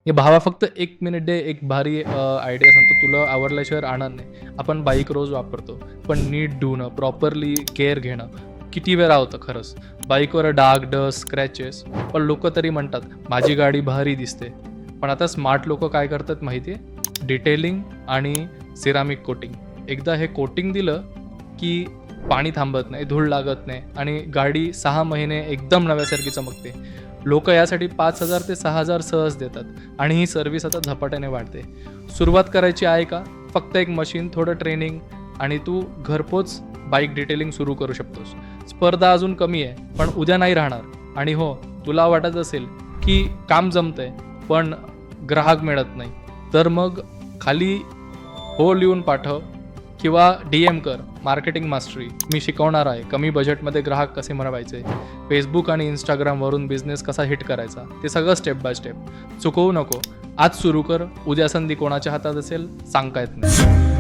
हे भावा फक्त 1 मिनिट दे, एक भारी आयडिया सांगतो तुला, आवडल्याशिवाय राहणार नाही. आपण बाईक रोज वापरतो, पण नीट धुणं, प्रॉपरली केअर घेणं किती वेळा होतं खरंच. बाईकवर डाग, डस्ट, स्क्रॅचेस, पण लोकं तरी म्हणतात, माझी गाडी भारी दिसते. पण आता स्मार्ट लोकं काय करतात माहिती आहे? डिटेलिंग आणि सिरामिक कोटिंग. एकदा हे कोटिंग दिलं, की पाणी थांबत नाही, धूळ लागत नाही आणि गाडी 6 महिने एकदम नव्यासारखी चमकते. लोकं यासाठी 5,000 ते 6,000 सहज देतात आणि ही सर्व्हिस आता झपाट्याने वाढते. सुरुवात करायची आहे का? फक्त एक मशीन, थोडं ट्रेनिंग आणि तू घरपोच बाईक डिटेलिंग सुरू करू शकतोस. स्पर्धा अजून कमी आहे, पण उद्या नाही राहणार. आणि हो, तुला वाटत असेल की काम जमतंय, पण ग्राहक मिळत नाही, तर मग खाली हो लिहून पाठव किंवा DM कर. मार्केटिंग मास्टरी मी शिकवणार आहे. कमी बजेटमध्ये ग्राहक कसे मिळवायचे, फेसबुक आणि इंस्टाग्रामवरून बिझनेस कसा हिट करायचा, ते सगळं स्टेप बाय स्टेप. चुकवू नको. आज सुरू कर. उद्या संधी कोणाच्या हातात असेल सांगता येत नाही.